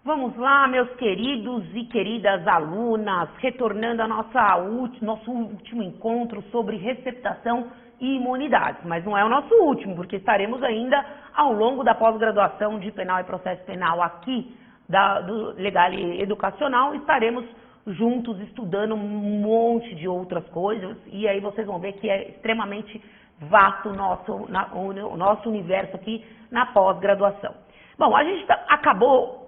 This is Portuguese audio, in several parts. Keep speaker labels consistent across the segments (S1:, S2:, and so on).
S1: Vamos lá, meus queridos e queridas alunas, retornando ao nosso último encontro sobre receptação e imunidades. Mas não é o nosso último, porque estaremos ainda ao longo da pós-graduação de Penal e Processo Penal aqui do Legal e Educacional, estaremos juntos estudando um monte de outras coisas e aí vocês vão ver que é extremamente vasto o nosso universo aqui na pós-graduação. Bom, a gente acabou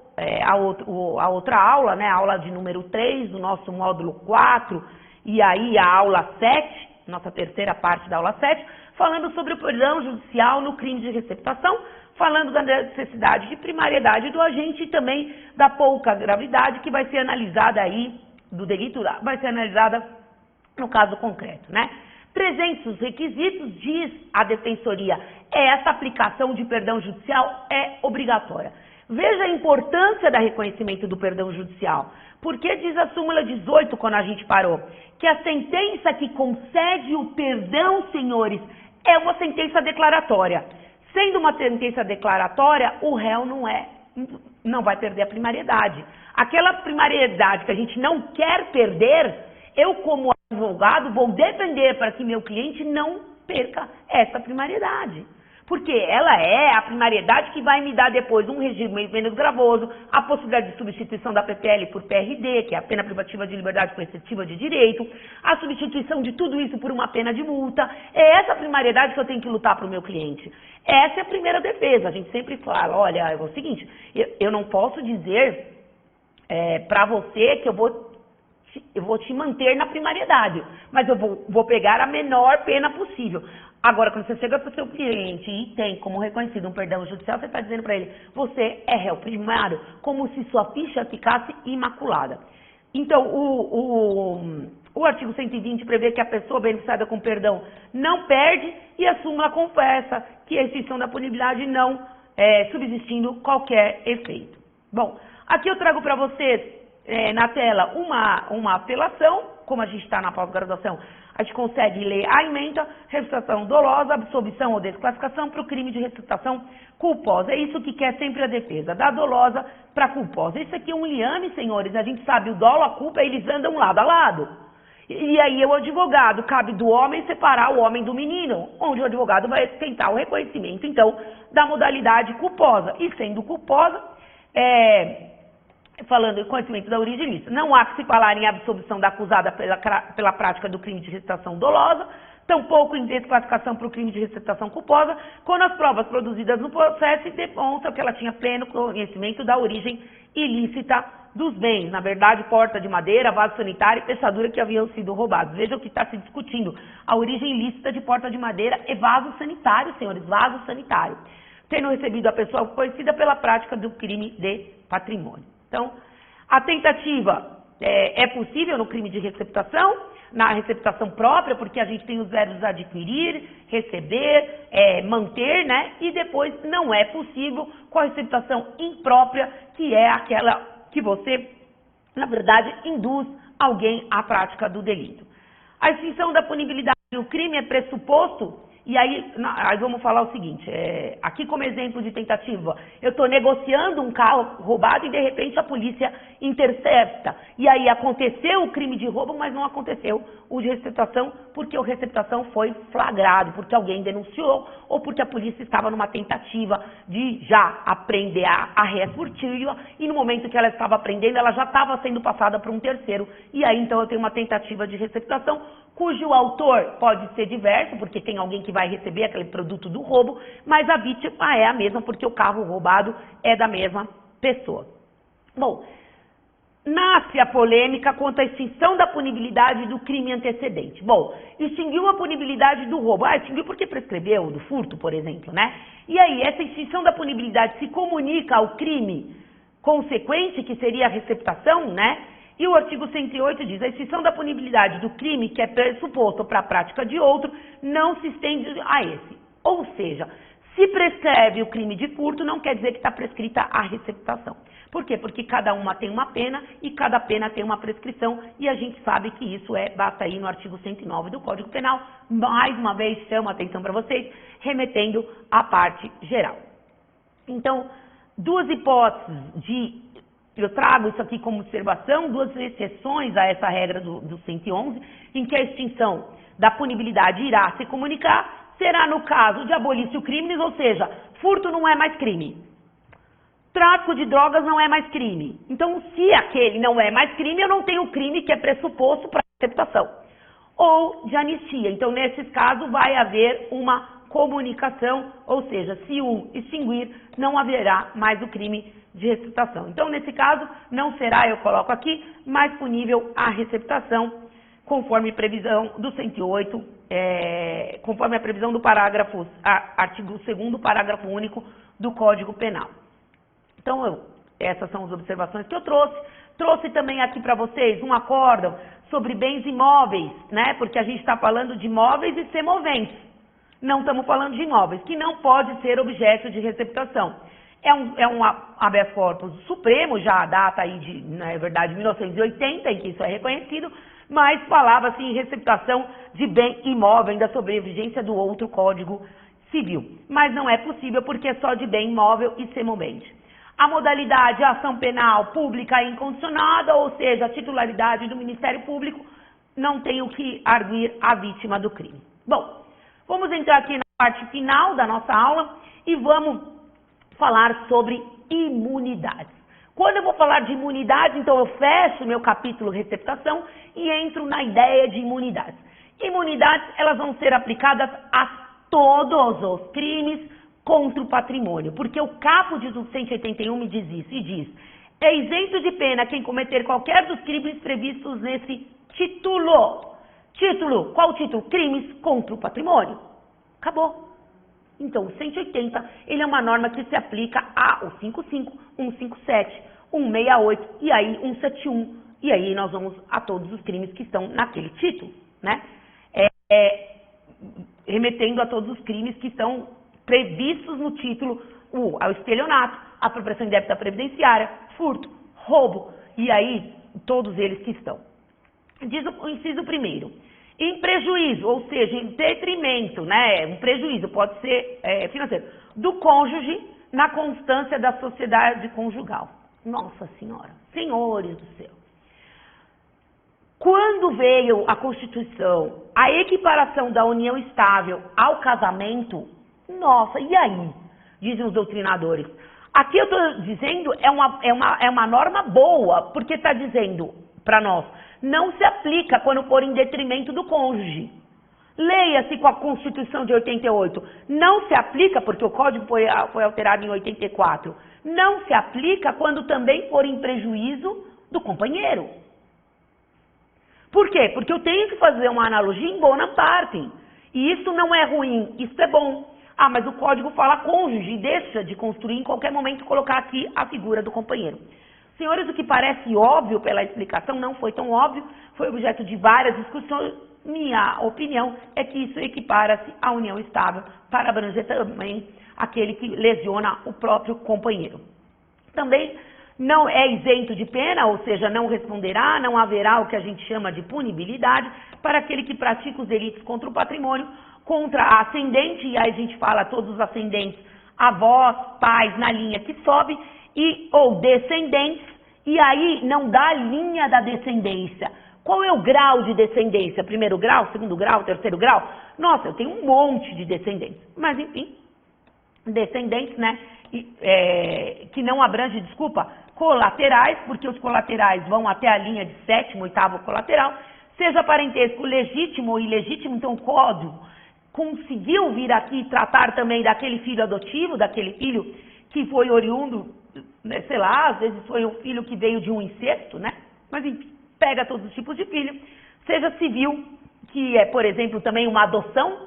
S1: a outra aula, né, a aula de número 3 do nosso módulo 4, e aí a aula 7, nossa terceira parte da aula 7, falando sobre o perdão judicial no crime de receptação, falando da necessidade de primariedade do agente e também da pouca gravidade que vai ser analisada aí, do delito, vai ser analisada no caso concreto, né? Presentes os requisitos, diz a Defensoria, essa aplicação de perdão judicial é obrigatória. Veja a importância do reconhecimento do perdão judicial, porque diz a súmula 18, quando a gente parou, que a sentença que concede o perdão, senhores, é uma sentença declaratória. Sendo uma sentença declaratória, o réu não vai perder a primariedade. Aquela primariedade que a gente não quer perder, eu como advogado vou defender para que meu cliente não perca essa primariedade. Porque ela é a primariedade que vai me dar depois um regime menos gravoso, a possibilidade de substituição da PPL por PRD, que é a pena privativa de liberdade coercitiva de direito, a substituição de tudo isso por uma pena de multa. É essa primariedade que eu tenho que lutar para o meu cliente. Essa é a primeira defesa. A gente sempre fala, olha, é o seguinte, eu não posso dizer para você que eu vou te manter na primariedade, mas eu vou pegar a menor pena possível. Agora, quando você chega para o seu cliente e tem como reconhecido um perdão judicial, você está dizendo para ele, você é réu primário, como se sua ficha ficasse imaculada. Então, o artigo 120 prevê que a pessoa beneficiada com perdão não perde e a súmula confessa que a extinção da punibilidade não subsistindo qualquer efeito. Bom, aqui eu trago para vocês na tela uma apelação, como a gente está na pós-graduação, a gente consegue ler a ementa, receptação dolosa, absolvição ou desclassificação para o crime de receptação culposa. É isso que quer sempre a defesa, da dolosa para a culposa. Isso aqui é um liame, senhores, a gente sabe, o dolo, a culpa, eles andam lado a lado. E aí o advogado, cabe do homem separar o homem do menino, onde o advogado vai tentar o reconhecimento, então, da modalidade culposa. E sendo culposa, falando em conhecimento da origem ilícita, não há que se falar em absolvição da acusada pela prática do crime de receptação dolosa, tampouco em desclassificação para o crime de receptação culposa, quando as provas produzidas no processo demonstram que ela tinha pleno conhecimento da origem ilícita dos bens, na verdade, porta de madeira, vaso sanitário e fechadura que haviam sido roubados. Veja o que está se discutindo, a origem ilícita de porta de madeira é vaso sanitário, senhores, vaso sanitário, tendo recebido a pessoa conhecida pela prática do crime de patrimônio. Então, a tentativa é possível no crime de receptação, na receptação própria, porque a gente tem os verbos adquirir, receber, manter, né? E depois não é possível com a receptação imprópria, que é aquela que você, na verdade, induz alguém à prática do delito. A extinção da punibilidade do crime é pressuposto. E aí vamos falar o seguinte, aqui como exemplo de tentativa, eu estou negociando um carro roubado e de repente a polícia intercepta. E aí aconteceu o crime de roubo, mas não aconteceu o de receptação, porque o receptação foi flagrado, porque alguém denunciou ou porque a polícia estava numa tentativa de já apreender a ré furtiva e no momento que ela estava apreendendo, ela já estava sendo passada para um terceiro. E aí então eu tenho uma tentativa de receptação, cujo autor pode ser diverso, porque tem alguém que vai receber aquele produto do roubo, mas a vítima é a mesma, porque o carro roubado é da mesma pessoa. Bom, nasce a polêmica quanto à extinção da punibilidade do crime antecedente. Bom, extinguiu a punibilidade do roubo. Extinguiu porque prescreveu, do furto, por exemplo, né? E aí, essa extinção da punibilidade se comunica ao crime consequente, que seria a receptação, né? E o artigo 108 diz, a extinção da punibilidade do crime que é pressuposto para a prática de outro não se estende a esse. Ou seja, se prescreve o crime de furto, não quer dizer que está prescrita a receptação. Por quê? Porque cada uma tem uma pena e cada pena tem uma prescrição e a gente sabe que isso basta ir no artigo 109 do Código Penal. Mais uma vez, chamo a atenção para vocês, remetendo à parte geral. Então, duas hipóteses de eu trago isso aqui como observação, duas exceções a essa regra do 111, em que a extinção da punibilidade irá se comunicar, será no caso de abolício crimes, ou seja, furto não é mais crime. Tráfico de drogas não é mais crime. Então, se aquele não é mais crime, eu não tenho crime que é pressuposto para receptação. Ou de anistia. Então, nesses casos, vai haver uma comunicação, ou seja, se um extinguir, não haverá mais o crime de receptação. Então, nesse caso, não será, eu coloco aqui, mais punível a receptação, conforme previsão do 108, conforme a previsão do artigo 2º, parágrafo único do Código Penal. Então, essas são as observações que eu trouxe. Trouxe também aqui para vocês um acórdão sobre bens imóveis, né? Porque a gente está falando de imóveis e semoventes. Não estamos falando de imóveis, que não pode ser objeto de receptação. É um habeas corpus supremo, já a data aí de, na verdade, 1980, em que isso é reconhecido, mas falava-se em receptação de bem imóvel, ainda sobre a vigência do outro Código Civil. Mas não é possível porque é só de bem imóvel e semovente. A modalidade ação penal pública e incondicionada, ou seja, a titularidade do Ministério Público, não tem o que arguir a vítima do crime. Bom, vamos entrar aqui na parte final da nossa aula e vamos falar sobre imunidades. Quando eu vou falar de imunidades, então eu fecho meu capítulo receptação e entro na ideia de imunidades. Imunidades, elas vão ser aplicadas a todos os crimes contra o patrimônio, porque o caput do 181 me diz isso, e diz: é isento de pena quem cometer qualquer dos crimes previstos nesse título. Título, qual título? Crimes contra o patrimônio. Acabou. Então, o 180, ele é uma norma que se aplica a 155, 157, 168 e aí 171. E aí nós vamos a todos os crimes que estão naquele título, né? Remetendo a todos os crimes que estão previstos no título, ao estelionato, apropriação indébita previdenciária, furto, roubo, e aí todos eles que estão. Diz o inciso primeiro, em prejuízo, ou seja, em detrimento, né, um prejuízo pode ser financeiro, do cônjuge na constância da sociedade conjugal. Nossa Senhora, senhores do céu. Quando veio a Constituição, a equiparação da união estável ao casamento, nossa, e aí? Dizem os doutrinadores. Aqui eu estou dizendo, é uma norma boa, porque está dizendo para nós, não se aplica quando for em detrimento do cônjuge. Leia-se com a Constituição de 88. Não se aplica, porque o Código foi alterado em 84. Não se aplica quando também for em prejuízo do companheiro. Por quê? Porque eu tenho que fazer uma analogia em bona parte. E isso não é ruim, isso é bom. Ah, mas o Código fala cônjuge e deixa de construir em qualquer momento colocar aqui a figura do companheiro. Senhores, o que parece óbvio pela explicação não foi tão óbvio, foi objeto de várias discussões. Minha opinião é que isso equipara-se à união estável para abranger também aquele que lesiona o próprio companheiro. Também não é isento de pena, ou seja, não responderá, não haverá o que a gente chama de punibilidade para aquele que pratica os delitos contra o patrimônio, contra a ascendente, e aí a gente fala todos os ascendentes, avós, pais, na linha que sobe, ou descendentes, e aí não dá a linha da descendência. Qual é o grau de descendência? Primeiro grau, segundo grau, terceiro grau? Nossa, eu tenho um monte de descendentes. Mas, enfim, descendentes, né, que não abrange, colaterais, porque os colaterais vão até a linha de sétimo, oitavo colateral, seja parentesco legítimo ou ilegítimo, então o Código conseguiu vir aqui tratar também daquele filho adotivo, daquele filho que foi oriundo, né, sei lá, às vezes foi um filho que veio de um incesto, né? Mas enfim, pega todos os tipos de filho, seja civil, que é, por exemplo, também uma adoção,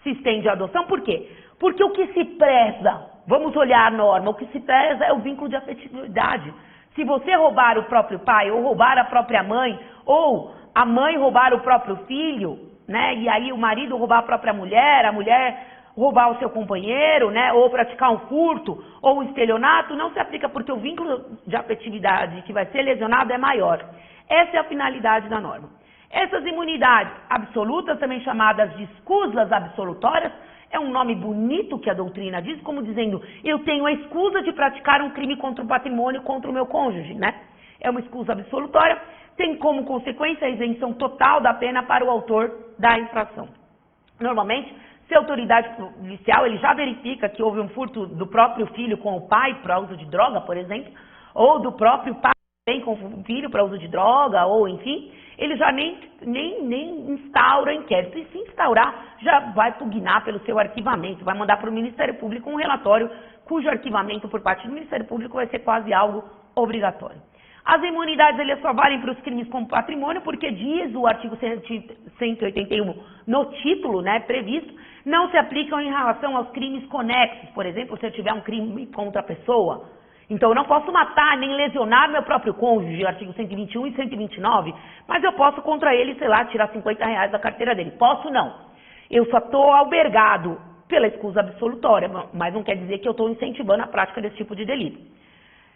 S1: se estende a adoção, por quê? Porque o que se preza, vamos olhar a norma, o que se preza é o vínculo de afetividade. Se você roubar o próprio pai, ou roubar a própria mãe, ou a mãe roubar o próprio filho, né? E aí o marido roubar a própria mulher, a mulher roubar o seu companheiro, né? Ou praticar um furto, ou um estelionato, não se aplica porque o vínculo de afetividade que vai ser lesionado é maior. Essa é a finalidade da norma. Essas imunidades absolutas, também chamadas de escusas absolutórias, é um nome bonito que a doutrina diz, como dizendo, eu tenho a escusa de praticar um crime contra o patrimônio, contra o meu cônjuge, né? É uma escusa absolutória, tem como consequência a isenção total da pena para o autor da infração. Normalmente, se a autoridade policial ele já verifica que houve um furto do próprio filho com o pai para uso de droga, por exemplo, ou do próprio pai com o filho para uso de droga, ou enfim, ele já nem instaura inquérito. E se instaurar, já vai pugnar pelo seu arquivamento, vai mandar para o Ministério Público um relatório cujo arquivamento por parte do Ministério Público vai ser quase algo obrigatório. As imunidades eles só valem para os crimes com patrimônio, porque diz o artigo 181 no título, né, previsto, não se aplicam em relação aos crimes conexos. Por exemplo, se eu tiver um crime contra a pessoa, então eu não posso matar nem lesionar meu próprio cônjuge, artigo 121 e 129, mas eu posso contra ele, sei lá, tirar R$50 da carteira dele. Posso não. Eu só estou albergado pela escusa absolutória, mas não quer dizer que eu estou incentivando a prática desse tipo de delito.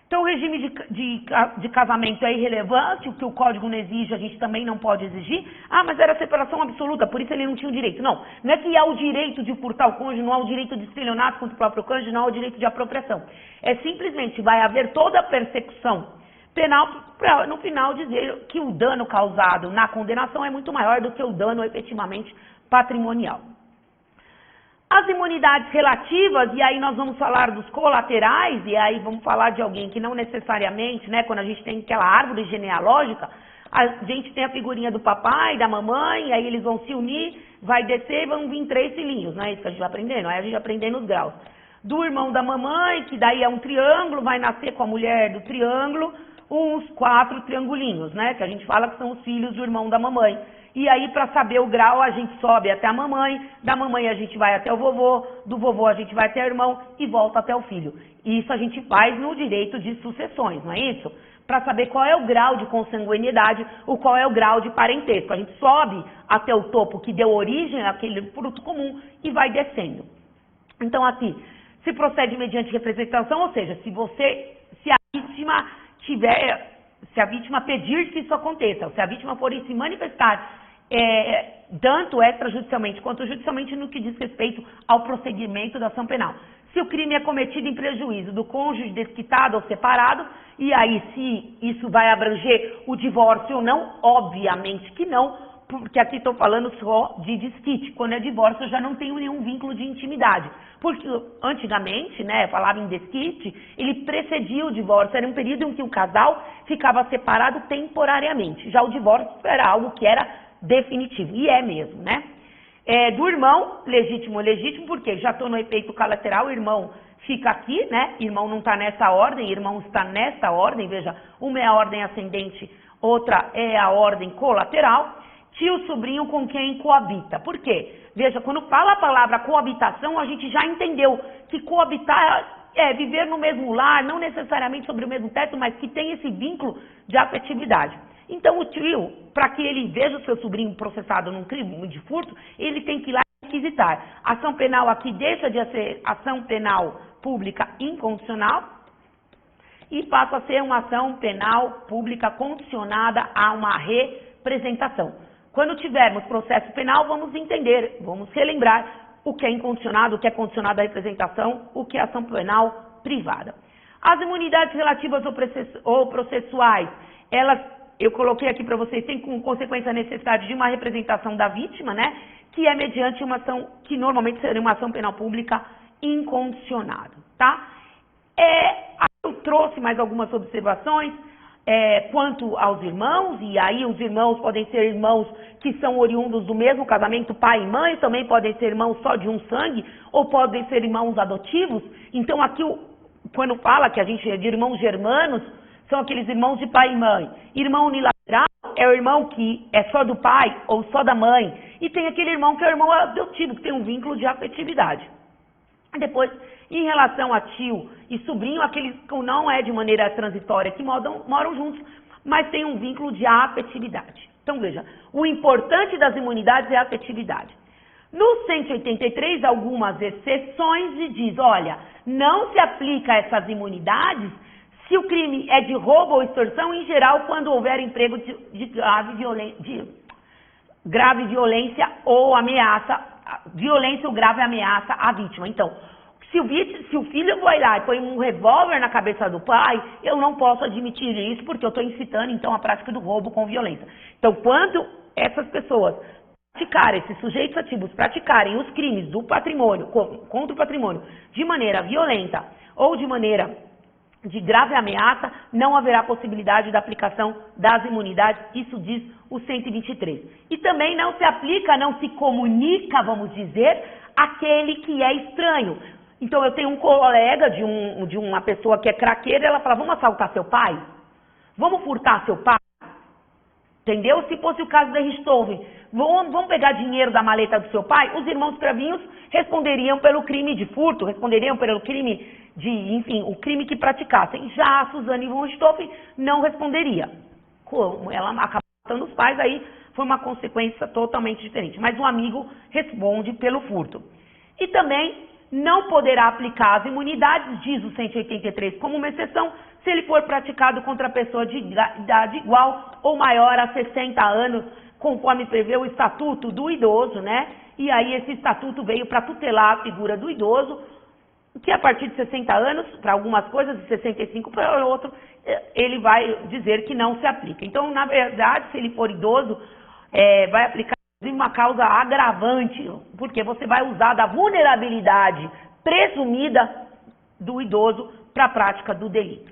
S1: Então, o regime de casamento é irrelevante, o que o código não exige, a gente também não pode exigir. Ah, mas era separação absoluta, por isso ele não tinha o direito. Não é que há o direito de furtar o cônjuge, não há o direito de estelionato contra o próprio cônjuge, não há o direito de apropriação. É simplesmente, vai haver toda a persecução penal para, no final, dizer que o dano causado na condenação é muito maior do que o dano efetivamente patrimonial. As imunidades relativas, e aí nós vamos falar dos colaterais, e aí vamos falar de alguém que não necessariamente, né, quando a gente tem aquela árvore genealógica, a gente tem a figurinha do papai, da mamãe, aí eles vão se unir, vai descer e vão vir 3 filhinhos, não é isso que a gente vai aprendendo? Aí a gente vai aprendendo os graus. Do irmão da mamãe, que daí é um triângulo, vai nascer com a mulher do triângulo, uns 4 triangulinhos, né, que a gente fala que são os filhos do irmão da mamãe. E aí, para saber o grau, a gente sobe até a mamãe, da mamãe a gente vai até o vovô, do vovô a gente vai até o irmão e volta até o filho. Isso a gente faz no direito de sucessões, não é isso? Para saber qual é o grau de consanguinidade, ou qual é o grau de parentesco. A gente sobe até o topo que deu origem àquele fruto comum e vai descendo. Então, assim, se procede mediante representação, ou seja, se a vítima pedir que isso aconteça, ou se a vítima for se manifestar tanto extrajudicialmente quanto judicialmente no que diz respeito ao procedimento da ação penal. Se o crime é cometido em prejuízo do cônjuge desquitado ou separado, e aí se isso vai abranger o divórcio ou não, obviamente que não, porque aqui estou falando só de desquite. Quando é divórcio, eu já não tenho nenhum vínculo de intimidade. Porque antigamente, né, falava em desquite, ele precedia o divórcio. Era um período em que o casal ficava separado temporariamente. Já o divórcio era algo que era definitivo. E é mesmo, né? Do irmão, legítimo, porque já estou no efeito colateral, o irmão fica aqui, né? Irmão não está nessa ordem, irmão está nessa ordem. Veja, uma é a ordem ascendente, outra é a ordem colateral. Tio, sobrinho com quem coabita. Por quê? Veja, quando fala a palavra coabitação, a gente já entendeu que coabitar é viver no mesmo lar, não necessariamente sobre o mesmo teto, mas que tem esse vínculo de afetividade. Então, o tio, para que ele veja o seu sobrinho processado num crime de furto, ele tem que ir lá requisitar. Ação penal aqui deixa de ser ação penal pública incondicional e passa a ser uma ação penal pública condicionada a uma representação. Quando tivermos processo penal, vamos entender, vamos relembrar o que é incondicionado, o que é condicionado à representação, o que é ação penal privada. As imunidades relativas ou processuais, elas, eu coloquei aqui para vocês, têm como consequência a necessidade de uma representação da vítima, né? Que é mediante uma ação, que normalmente seria uma ação penal pública incondicionada, tá? Eu trouxe mais algumas observações. Quanto aos irmãos, e aí os irmãos podem ser irmãos que são oriundos do mesmo casamento, pai e mãe, também podem ser irmãos só de um sangue, ou podem ser irmãos adotivos. Então aqui, quando fala que a gente é de irmãos germanos, são aqueles irmãos de pai e mãe. Irmão unilateral é o irmão que é só do pai ou só da mãe, e tem aquele irmão que é o irmão adotivo, que tem um vínculo de afetividade. Depois, em relação a tio e sobrinho, aqueles que não é de maneira transitória, que moram juntos, mas tem um vínculo de afetividade. Então, veja, o importante das imunidades é a afetividade. No 183, algumas exceções e diz, olha, não se aplica essas imunidades se o crime é de roubo ou extorsão, em geral, quando houver emprego de grave violência ou ameaça violência ou grave ameaça à vítima. Então, se o filho vai lá e põe um revólver na cabeça do pai, eu não posso admitir isso porque eu estou incitando, então, a prática do roubo com violência. Então, quando essas pessoas praticarem, esses sujeitos ativos praticarem os crimes do patrimônio, contra o patrimônio, de maneira violenta ou de maneira de grave ameaça, não haverá possibilidade da aplicação das imunidades, isso diz o 123. E também não se aplica, não se comunica, vamos dizer, aquele que é estranho. Então eu tenho um colega de uma pessoa que é craqueira, ela fala, vamos assaltar seu pai? Vamos furtar seu pai? Entendeu? Se fosse o caso da Richthofen, vamos pegar dinheiro da maleta do seu pai? Os irmãos Cravinhos responderiam pelo crime de furto, responderiam pelo crime enfim, o crime que praticassem. Já a Suzane von Richthofen não responderia. Como ela acabou matando os pais, aí foi uma consequência totalmente diferente. Mas um amigo responde pelo furto. E também não poderá aplicar as imunidades, diz o 183, como uma exceção, se ele for praticado contra pessoa de idade igual ou maior a 60 anos, conforme prevê o Estatuto do Idoso, né? E aí esse estatuto veio para tutelar a figura do idoso, que a partir de 60 anos, para algumas coisas, de 65 para outro, ele vai dizer que não se aplica. Então, na verdade, se ele for idoso, vai aplicar uma causa agravante, porque você vai usar da vulnerabilidade presumida do idoso para a prática do delito.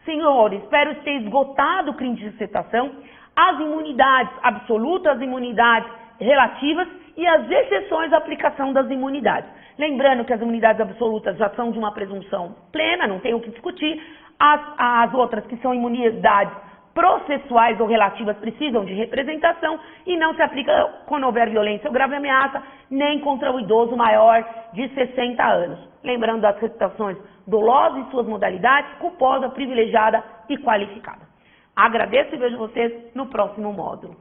S1: Senhores, espero ter esgotado o crime de incitação, as imunidades absolutas, as imunidades relativas e as exceções à aplicação das imunidades. Lembrando que as imunidades absolutas já são de uma presunção plena, não tem o que discutir. As outras, que são imunidades processuais ou relativas, precisam de representação e não se aplica quando houver violência ou grave ameaça, nem contra o idoso maior de 60 anos. Lembrando das reputações dolosas e suas modalidades, culposa, privilegiada e qualificada. Agradeço e vejo vocês no próximo módulo.